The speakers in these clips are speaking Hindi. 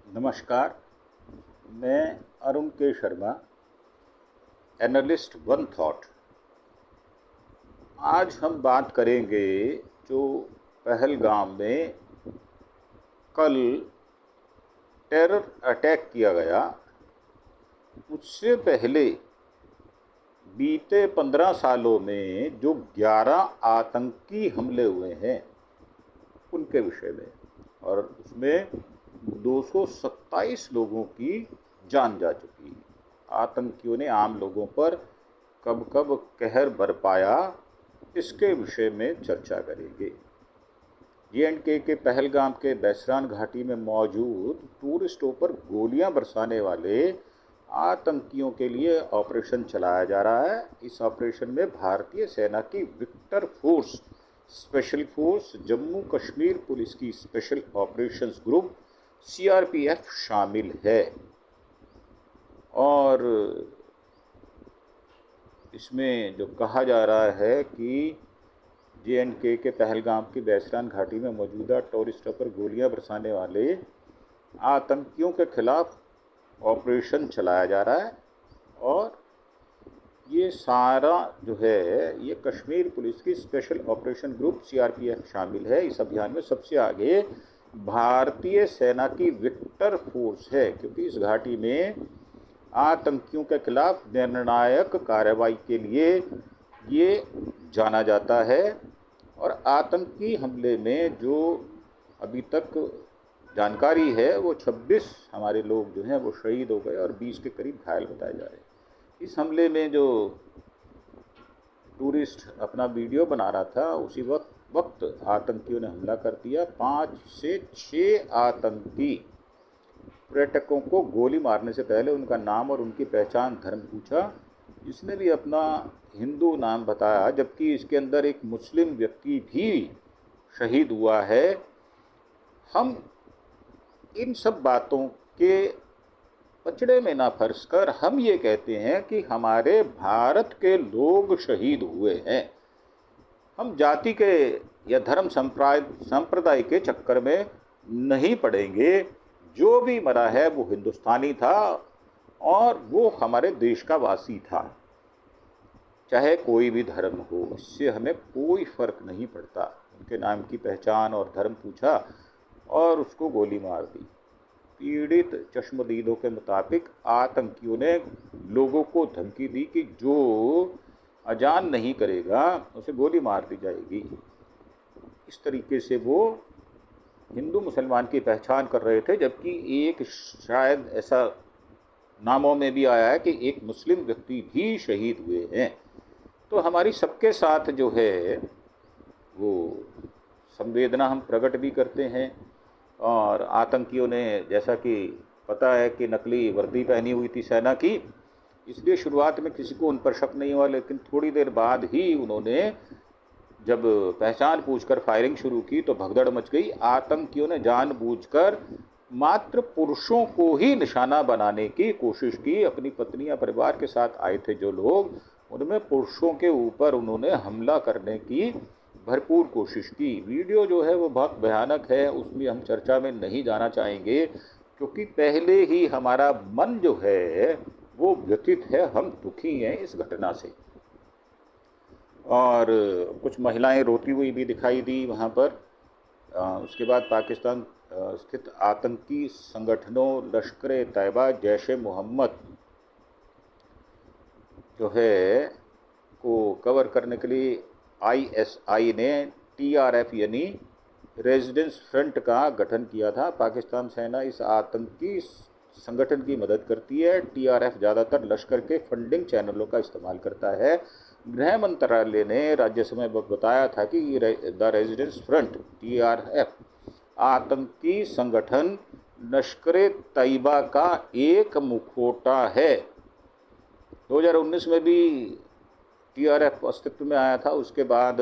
नमस्कार। मैं अरुण के शर्मा, एनालिस्ट वन थॉट। आज हम बात करेंगे जो पहलगाम में कल टेरर अटैक किया गया, उससे पहले बीते 15 सालों में जो 11 आतंकी हमले हुए हैं उनके विषय में, और उसमें 227 लोगों की जान जा चुकी। आतंकियों ने आम लोगों पर कब कब कहर बरपाया, इसके विषय में चर्चा करेंगे। J&K के पहलगाम के बैसरान घाटी में मौजूद टूरिस्टों पर गोलियां बरसाने वाले आतंकियों के लिए ऑपरेशन चलाया जा रहा है। इस ऑपरेशन में भारतीय सेना की Victor force, special force, Jammu Kashmir police की स्पेशल ऑपरेशंस ग्रुप CRPF शामिल है। और इसमें जो कहा जा रहा है कि J&K के पहलगाम की बैसरान घाटी में मौजूदा टूरिस्टों पर गोलियां बरसाने वाले आतंकियों के खिलाफ ऑपरेशन चलाया जा रहा है। और ये सारा जो है ये कश्मीर पुलिस की स्पेशल ऑपरेशन ग्रुप CRPF शामिल है। इस अभियान में सबसे आगे भारतीय सेना की विक्टर फोर्स है, क्योंकि इस घाटी में आतंकियों के खिलाफ निर्णायक कार्रवाई के लिए ये जाना जाता है। और आतंकी हमले में जो अभी तक जानकारी है वो 26 हमारे लोग जो हैं वो शहीद हो गए और 20 के करीब घायल बताए जा रहे हैं। इस हमले में जो टूरिस्ट अपना वीडियो बना रहा था, उसी वक्त आतंकियों ने हमला कर दिया। 5 से 6 आतंकी पर्यटकों को गोली मारने से पहले उनका नाम और उनकी पहचान, धर्म पूछा। इसने भी अपना हिंदू नाम बताया, जबकि इसके अंदर एक मुस्लिम व्यक्ति भी शहीद हुआ है। हम इन सब बातों के पचड़े में ना फंस कर हम ये कहते हैं कि हमारे भारत के लोग शहीद हुए हैं। हम जाति के या धर्म संप्रदाय के चक्कर में नहीं पड़ेंगे। जो भी मरा है वो हिंदुस्तानी था और वो हमारे देश का वासी था, चाहे कोई भी धर्म हो, इससे हमें कोई फर्क नहीं पड़ता। उनके नाम की पहचान और धर्म पूछा और उसको गोली मार दी। पीड़ित चश्मदीदों के मुताबिक आतंकियों ने लोगों को धमकी दी कि जो अजान नहीं करेगा उसे गोली मार दी जाएगी। इस तरीके से वो हिंदू मुसलमान की पहचान कर रहे थे, जबकि एक शायद ऐसा नामों में भी आया है कि एक मुस्लिम व्यक्ति भी शहीद हुए हैं। तो हमारी सबके साथ जो है वो संवेदना हम प्रकट भी करते हैं। और आतंकियों ने, जैसा कि पता है कि नकली वर्दी पहनी हुई थी सेना की, इसलिए शुरुआत में किसी को उन पर शक नहीं हुआ, लेकिन थोड़ी देर बाद ही उन्होंने जब पहचान पूछकर फायरिंग शुरू की तो भगदड़ मच गई। आतंकियों ने जानबूझकर मात्र पुरुषों को ही निशाना बनाने की कोशिश की। अपनी पत्नी या परिवार के साथ आए थे जो लोग, उनमें पुरुषों के ऊपर उन्होंने हमला करने की भरपूर कोशिश की। वीडियो जो है वो बहुत भयानक है, उसमें हम चर्चा में नहीं जाना चाहेंगे, क्योंकि पहले ही हमारा मन जो है वो व्यथित है, हम दुखी हैं इस घटना से। और कुछ महिलाएं रोती हुई भी दिखाई दी वहाँ पर। उसके बाद पाकिस्तान स्थित आतंकी संगठनों लश्कर-ए-तैयबा, जैश-ए-मोहम्मद जो है को कवर करने के लिए ISI ने TRF यानी रेजिडेंस फ्रंट का गठन किया था। पाकिस्तान सेना इस आतंकी संगठन की मदद करती है। TRF ज़्यादातर लश्कर के फंडिंग चैनलों का इस्तेमाल करता है। गृह मंत्रालय ने राज्यसभा में बताया था कि द रेजिडेंस फ्रंट TRF आतंकी संगठन लश्कर-ए-तैयबा का एक मुखौटा है। 2019 में भी TRF अस्तित्व में आया था। उसके बाद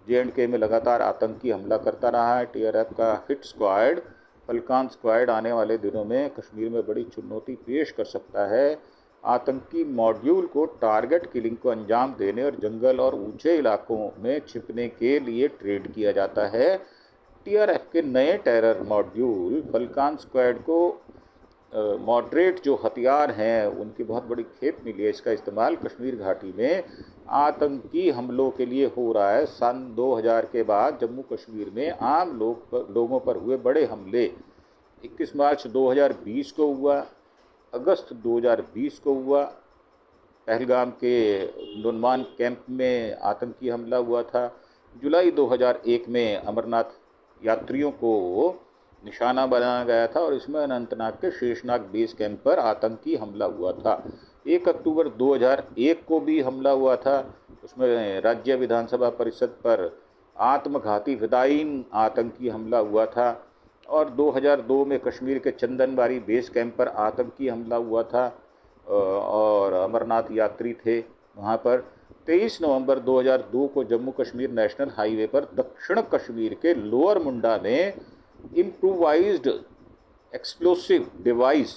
J&K में लगातार आतंकी हमला करता रहा है। TRF का हिट स्क्वाड, फल्कान स्क्वाड आने वाले दिनों में कश्मीर में बड़ी चुनौती पेश कर सकता है। आतंकी मॉड्यूल को टारगेट किलिंग को अंजाम देने और जंगल और ऊंचे इलाकों में छिपने के लिए ट्रेन किया जाता है। TRF के नए टेरर मॉड्यूल फल्कान स्क्वाड को मॉडरेट जो हथियार हैं उनकी बहुत बड़ी खेप मिली है। इसका इस्तेमाल कश्मीर घाटी में आतंकी हमलों के लिए हो रहा है। सन 2000 के बाद जम्मू कश्मीर में आम लोगों पर हुए बड़े हमले 21 मार्च 2020 को हुआ, अगस्त 2020 को हुआ, पहलगाम के नुनमान कैंप में आतंकी हमला हुआ था, जुलाई 2001 में अमरनाथ यात्रियों को निशाना बनाया गया था और इसमें अनंतनाग के शेषनाग बेस कैंप पर आतंकी हमला हुआ था। 1 अक्टूबर 2001 को भी हमला हुआ था, उसमें राज्य विधानसभा परिषद पर आत्मघाती फिदायीन आतंकी हमला हुआ था। और 2002 में कश्मीर के चंदनबारी बेस कैंप पर आतंकी हमला हुआ था और अमरनाथ यात्री थे वहाँ पर। 23 नवंबर 2002 को जम्मू कश्मीर नेशनल हाईवे पर दक्षिण कश्मीर के लोअर मुंडा में इम्प्रूवाइज्ड एक्सप्लोसिव डिवाइस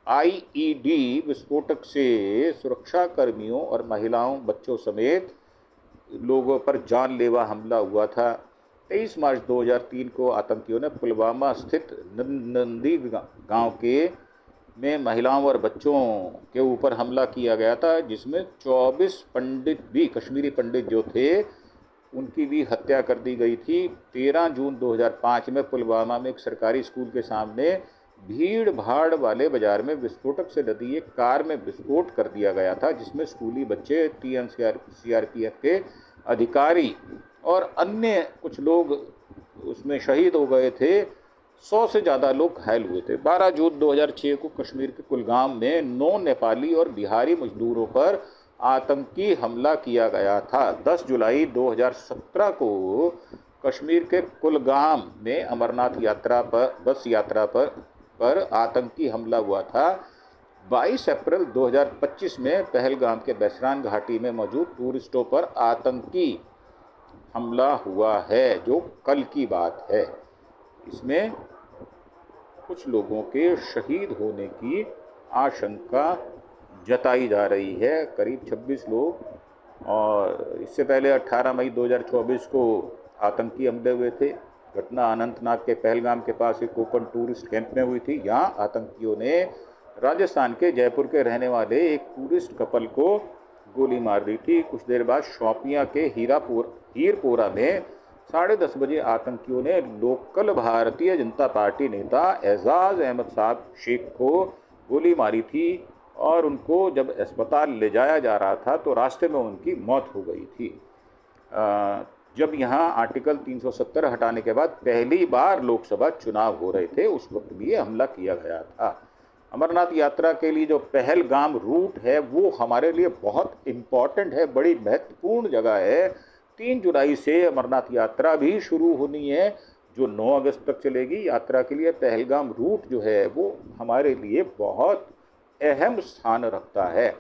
IED विस्फोटक से सुरक्षा कर्मियों और महिलाओं, बच्चों समेत लोगों पर जानलेवा हमला हुआ था। 23 मार्च 2003 को आतंकियों ने पुलवामा स्थित नंदी गांव में महिलाओं और बच्चों के ऊपर हमला किया गया था, जिसमें 24 पंडित भी, कश्मीरी पंडित जो थे, उनकी भी हत्या कर दी गई थी। 13 जून 2005 में पुलवामा में एक सरकारी स्कूल के सामने भीड़ भाड़ वाले बाजार में विस्फोटक से लदी एक कार में विस्फोट कर दिया गया था, जिसमें स्कूली बच्चे, CRPF के अधिकारी और अन्य कुछ लोग उसमें शहीद हो गए थे। 100 से ज़्यादा लोग घायल हुए थे। 12 जून 2006 को कश्मीर के कुलगाम में 9 नेपाली और बिहारी मजदूरों पर आतंकी हमला किया गया था। 10 जुलाई 2017 को कश्मीर के कुलगाम में अमरनाथ बस यात्रा पर आतंकी हमला हुआ था। 22 अप्रैल 2025 में पहलगाम के बैसरान घाटी में मौजूद टूरिस्टों पर आतंकी हमला हुआ है, जो कल की बात है। इसमें कुछ लोगों के शहीद होने की आशंका जताई जा रही है, करीब 26 लोग। और इससे पहले 18 मई 2024 को आतंकी हमले हुए थे। घटना अनंतनाग के पहलगाम के पास एक ओपन टूरिस्ट कैंप में हुई थी। यहाँ आतंकियों ने राजस्थान के जयपुर के रहने वाले एक टूरिस्ट कपल को गोली मार दी थी। कुछ देर बाद शोपियां के हीरपोरा में 10:30 बजे आतंकियों ने लोकल भारतीय जनता पार्टी नेता एजाज अहमद साहब शेख को गोली मारी थी और उनको जब अस्पताल ले जाया जा रहा था तो रास्ते में उनकी मौत हो गई थी। जब यहाँ आर्टिकल 370 हटाने के बाद पहली बार लोकसभा चुनाव हो रहे थे, उस वक्त भी ये हमला किया गया था। अमरनाथ यात्रा के लिए जो पहलगाम रूट है वो हमारे लिए बहुत इम्पॉर्टेंट है, बड़ी महत्वपूर्ण जगह है। 3 जुलाई से अमरनाथ यात्रा भी शुरू होनी है, जो 9 अगस्त तक चलेगी। यात्रा के लिए पहलगाम रूट जो है वो हमारे लिए बहुत अहम स्थान रखता है।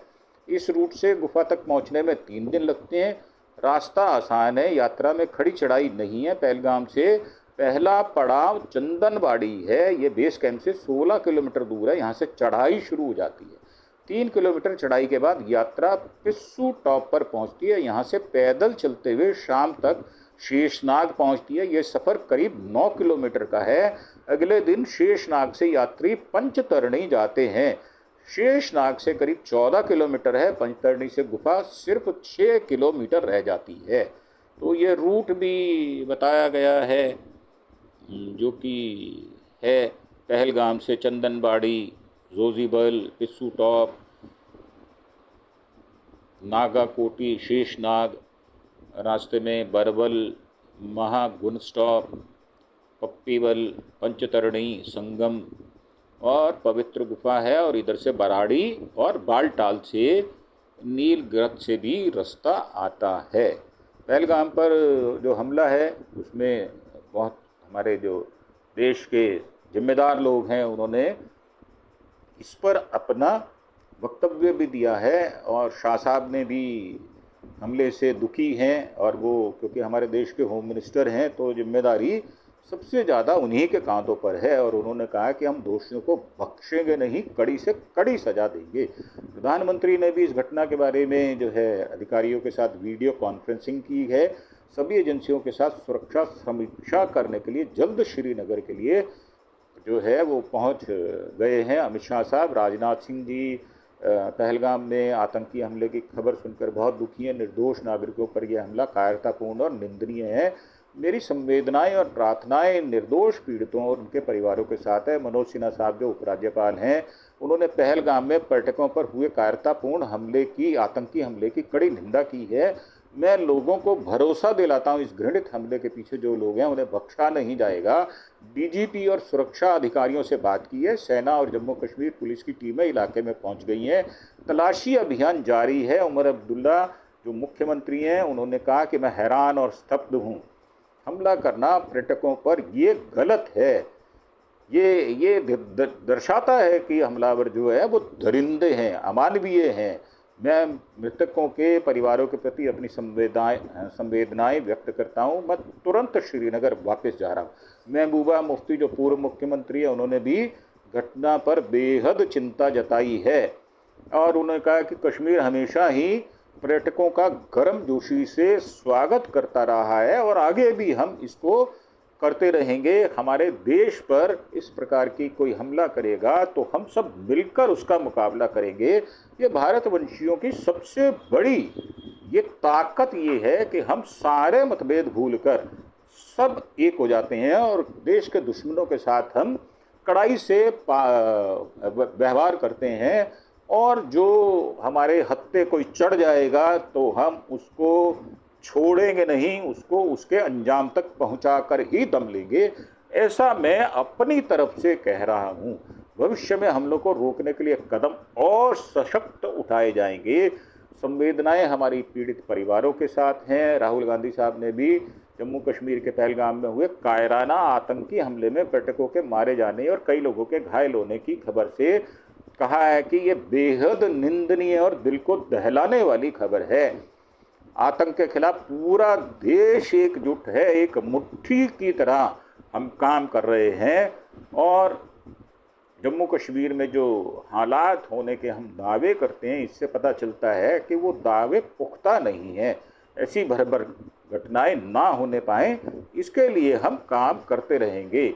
इस रूट से गुफा तक पहुंचने में 3 दिन लगते हैं। रास्ता आसान है, यात्रा में खड़ी चढ़ाई नहीं है। पहलगाम से पहला पड़ाव चंदनबाड़ी है, ये बेस कैंप से 16 किलोमीटर दूर है। यहाँ से चढ़ाई शुरू हो जाती है। 3 किलोमीटर चढ़ाई के बाद यात्रा पिस्सू टॉप पर पहुँचती है। यहाँ से पैदल चलते हुए शाम तक शेषनाग पहुँचती है। ये सफ़र करीब 9 किलोमीटर का है। अगले दिन शेषनाग से यात्री पंचतरणी जाते हैं। शेषनाग से करीब 14 किलोमीटर है। पंचतरणी से गुफा सिर्फ 6 किलोमीटर रह जाती है। तो ये रूट भी बताया गया है, जो कि है पहलगाम से चंदनबाड़ी, जोजीबल, पिस्सू टॉप, नागाकोटी, शेषनाग, रास्ते में बरबल, महागुन स्टॉप, पप्पीबल, पंचतरणी, संगम और पवित्र गुफा है। और इधर से बराड़ी और बालटाल से नीलग्रत से भी रास्ता आता है। पहलगाम पर जो हमला है उसमें बहुत हमारे जो देश के जिम्मेदार लोग हैं उन्होंने इस पर अपना वक्तव्य भी दिया है और शाह साहब ने भी हमले से दुखी हैं। और वो क्योंकि हमारे देश के होम मिनिस्टर हैं तो जिम्मेदारी सबसे ज़्यादा उन्हीं के कांधों पर है। और उन्होंने कहा कि हम दोषियों को बख्शेंगे नहीं, कड़ी से कड़ी सजा देंगे। प्रधानमंत्री ने भी इस घटना के बारे में जो है अधिकारियों के साथ वीडियो कॉन्फ्रेंसिंग की है सभी एजेंसियों के साथ सुरक्षा समीक्षा करने के लिए जल्द श्रीनगर के लिए जो है वो पहुंच गए हैं। अमित शाह साहब, राजनाथ सिंह जी पहलगाम में आतंकी हमले की खबर सुनकर बहुत दुखी हैं। निर्दोष नागरिकों पर यह हमला कायरतापूर्ण और निंदनीय है। मेरी संवेदनाएं और प्रार्थनाएं निर्दोष पीड़ितों और उनके परिवारों के साथ है। मनोज सिन्हा साहब जो उपराज्यपाल हैं, उन्होंने पहलगाम में पर्यटकों पर हुए कायरतापूर्ण हमले की, आतंकी हमले की कड़ी निंदा की है। मैं लोगों को भरोसा दिलाता हूं, इस घृणित हमले के पीछे जो लोग हैं उन्हें बख्शा नहीं जाएगा। डीजीपी और सुरक्षा अधिकारियों से बात की है। सेना और जम्मू कश्मीर पुलिस की टीमें इलाके में पहुंच गई हैं। तलाशी अभियान जारी है। उमर अब्दुल्ला जो मुख्यमंत्री हैं, उन्होंने कहा कि मैं हैरान और स्तब्ध हूं। हमला करना पर्यटकों पर ये गलत है। ये दर्शाता है कि हमलावर जो है वो दरिंदे हैं, अमानवीय हैं। मैं मृतकों के परिवारों के प्रति अपनी संवेदनाएं व्यक्त करता हूं। मैं तुरंत श्रीनगर वापस जा रहा हूं। महबूबा मुफ्ती जो पूर्व मुख्यमंत्री है, उन्होंने भी घटना पर बेहद चिंता जताई है और उन्होंने कहा कि कश्मीर हमेशा ही पर्यटकों का गर्मजोशी से स्वागत करता रहा है और आगे भी हम इसको करते रहेंगे। हमारे देश पर इस प्रकार की कोई हमला करेगा तो हम सब मिलकर उसका मुकाबला करेंगे। ये भारतवंशियों की सबसे बड़ी ये ताकत ये है कि हम सारे मतभेद भूलकर सब एक हो जाते हैं और देश के दुश्मनों के साथ हम कड़ाई से व्यवहार करते हैं और जो हमारे हत्थे कोई चढ़ जाएगा तो हम उसको छोड़ेंगे नहीं, उसको उसके अंजाम तक पहुंचाकर ही दम लेंगे। ऐसा मैं अपनी तरफ से कह रहा हूं। भविष्य में हमलों को रोकने के लिए कदम और सशक्त उठाए जाएंगे। संवेदनाएं हमारी पीड़ित परिवारों के साथ हैं। राहुल गांधी साहब ने भी जम्मू कश्मीर के पहलगाम में हुए कायराना आतंकी हमले में पर्यटकों के मारे जाने और कई लोगों के घायल होने की खबर से कहा है कि ये बेहद निंदनीय और दिल को दहलाने वाली खबर है। आतंक के खिलाफ पूरा देश एकजुट है, एक मुट्ठी की तरह हम काम कर रहे हैं और जम्मू कश्मीर में जो हालात होने के हम दावे करते हैं, इससे पता चलता है कि वो दावे पुख्ता नहीं है। ऐसी भरभर घटनाएं ना होने पाए, इसके लिए हम काम करते रहेंगे।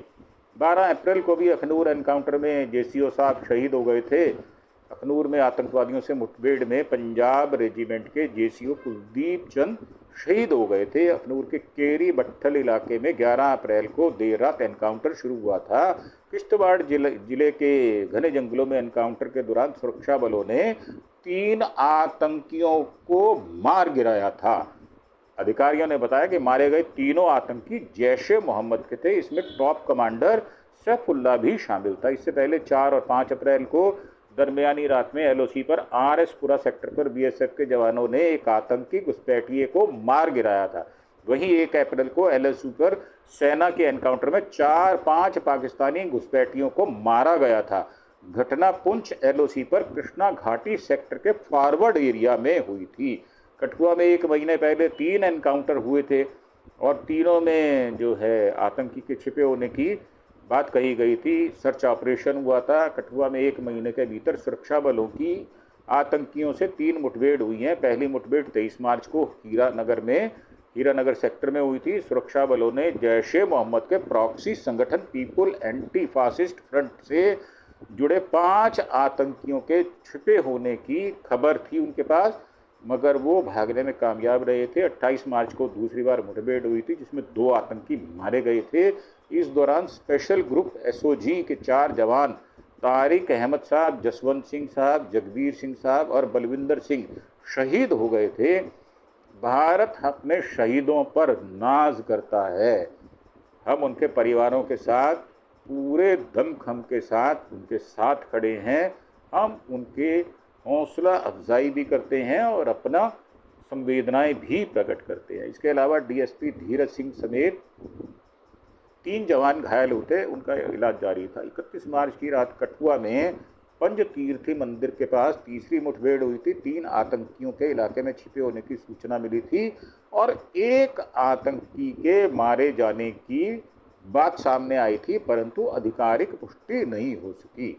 12 अप्रैल को भी अखनूर एनकाउंटर में जेसीओ साहब शहीद हो गए थे। अखनूर में आतंकवादियों से मुठभेड़ में पंजाब रेजिमेंट के जेसीओ कुलदीप चंद शहीद हो गए थे। अखनूर के केरी बट्ठल इलाके में 11 अप्रैल को देर रात एनकाउंटर शुरू हुआ था। किश्तवाड़ जिले के घने जंगलों में एनकाउंटर के दौरान सुरक्षा बलों ने 3 आतंकियों को मार गिराया था। अधिकारियों ने बताया कि मारे गए तीनों आतंकी जैश ए मोहम्मद के थे। इसमें टॉप कमांडर सैफुल्ला भी शामिल था। इससे पहले 4 और 5 अप्रैल को दरमियानी रात में एलओसी पर आरएसपुरा सेक्टर पर बीएसएफ के जवानों ने एक आतंकी घुसपैठिए को मार गिराया था। वहीं 1 अप्रैल को एलओसी पर सेना के एनकाउंटर में 4-5 पाकिस्तानी घुसपैठियों को मारा गया था। घटना पुंछ एलओसी पर कृष्णा घाटी सेक्टर के फॉरवर्ड एरिया में हुई थी। कठुआ में 1 महीने पहले 3 एनकाउंटर हुए थे और तीनों में जो है आतंकी के छिपे होने की बात कही गई थी। सर्च ऑपरेशन हुआ था। कठुआ में 1 महीने के भीतर सुरक्षा बलों की आतंकियों से 3 मुठभेड़ हुई हैं। पहली मुठभेड़ 23 मार्च को हीरानगर सेक्टर में हुई थी। सुरक्षा बलों ने जैश ए मोहम्मद के प्रॉक्सी संगठन पीपुल एंटी फासिस्ट फ्रंट से जुड़े 5 आतंकियों के छिपे होने की खबर थी उनके पास, मगर वो भागने में कामयाब रहे थे। 28 मार्च को दूसरी बार मुठभेड़ हुई थी जिसमें 2 आतंकी मारे गए थे। इस दौरान स्पेशल ग्रुप एसओजी के 4 जवान तारिक अहमद साहब, जसवंत सिंह साहब, जगबीर सिंह साहब और बलविंदर सिंह शहीद हो गए थे। भारत अपने शहीदों पर नाज करता है। हम उनके परिवारों के साथ पूरे दमखम के साथ उनके साथ खड़े हैं। हम उनके हौसला अफजाई भी करते हैं और अपना संवेदनाएं भी प्रकट करते हैं। इसके अलावा डीएसपी धीरज सिंह समेत 3 जवान घायल होते, उनका इलाज जारी था। 31 मार्च की रात कठुआ में पंचतीर्थी मंदिर के पास तीसरी मुठभेड़ हुई थी। 3 आतंकियों के इलाके में छिपे होने की सूचना मिली थी और 1 आतंकी के मारे जाने की बात सामने आई थी, परंतु आधिकारिक पुष्टि नहीं हो सकी।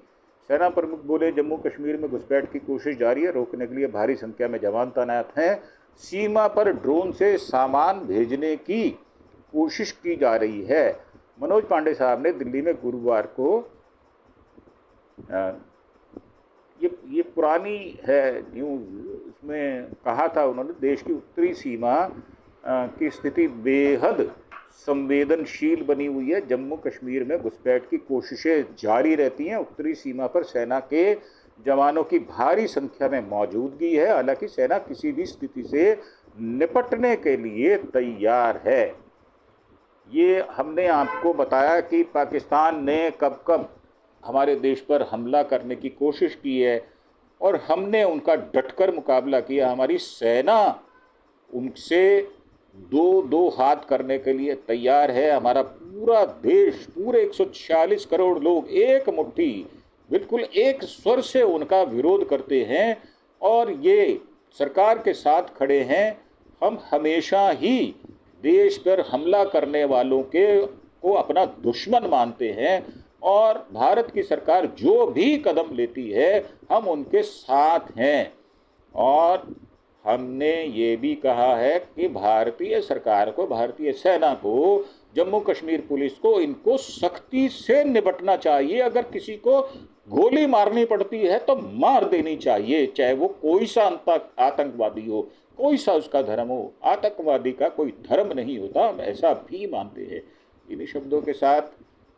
सेना प्रमुख बोले, जम्मू कश्मीर में घुसपैठ की कोशिश जारी है। रोकने के लिए भारी संख्या में जवान तैनात हैं। सीमा पर ड्रोन से सामान भेजने की कोशिश की जा रही है। मनोज पांडे साहब ने दिल्ली में गुरुवार को ये पुरानी है न्यूज़, उसमें कहा था उन्होंने, देश की उत्तरी सीमा की स्थिति बेहद संवेदनशील बनी हुई है। जम्मू कश्मीर में घुसपैठ की कोशिशें जारी रहती हैं। उत्तरी सीमा पर सेना के जवानों की भारी संख्या में मौजूदगी है। हालांकि सेना किसी भी स्थिति से निपटने के लिए तैयार है। ये हमने आपको बताया कि पाकिस्तान ने कब कब हमारे देश पर हमला करने की कोशिश की है और हमने उनका डटकर मुकाबला किया। हमारी सेना उनसे दो हाथ करने के लिए तैयार है। हमारा पूरा देश, पूरे 146 करोड़ लोग एक मुट्ठी, बिल्कुल एक स्वर से उनका विरोध करते हैं और ये सरकार के साथ खड़े हैं। हम हमेशा ही देश पर हमला करने वालों को अपना दुश्मन मानते हैं और भारत की सरकार जो भी कदम लेती है हम उनके साथ हैं। और हमने ये भी कहा है कि भारतीय सरकार को, भारतीय सेना को, जम्मू कश्मीर पुलिस को इनको सख्ती से निपटना चाहिए। अगर किसी को गोली मारनी पड़ती है तो मार देनी चाहिए, चाहे वो कोई सा आतंकवादी हो, कोई सा उसका धर्म हो। आतंकवादी का कोई धर्म नहीं होता, हम ऐसा भी मानते हैं। इन्हीं शब्दों के साथ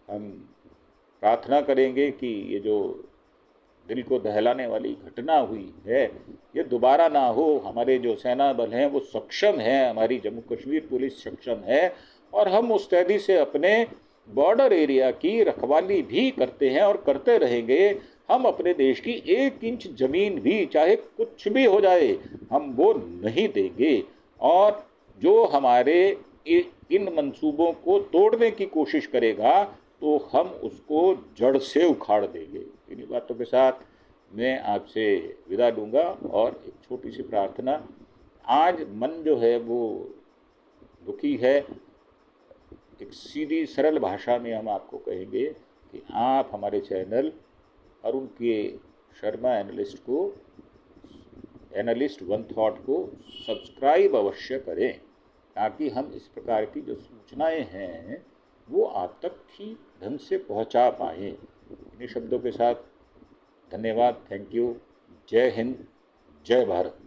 हम प्रार्थना करेंगे कि ये जो दिल को दहलाने वाली घटना हुई है ये दोबारा ना हो। हमारे जो सेना बल हैं वो सक्षम हैं, हमारी जम्मू कश्मीर पुलिस सक्षम है और हम मुस्तैदी से अपने बॉर्डर एरिया की रखवाली भी करते हैं और करते रहेंगे। हम अपने देश की 1 इंच ज़मीन भी, चाहे कुछ भी हो जाए, हम वो नहीं देंगे। और जो हमारे इन मंसूबों को तोड़ने की कोशिश करेगा तो हम उसको जड़ से उखाड़ देंगे। इन्हीं बातों के साथ मैं आपसे विदा लूँगा और एक छोटी सी प्रार्थना। आज मन जो है वो दुखी है। एक सीधी सरल भाषा में हम आपको कहेंगे कि आप हमारे चैनल अरुण के शर्मा एनालिस्ट वन थॉट को सब्सक्राइब अवश्य करें ताकि हम इस प्रकार की जो सूचनाएं हैं वो आप तक ठीक ढंग से पहुंचा पाएँ। इन्हीं शब्दों के साथ धन्यवाद, थैंक यू, जय हिंद, जय भारत।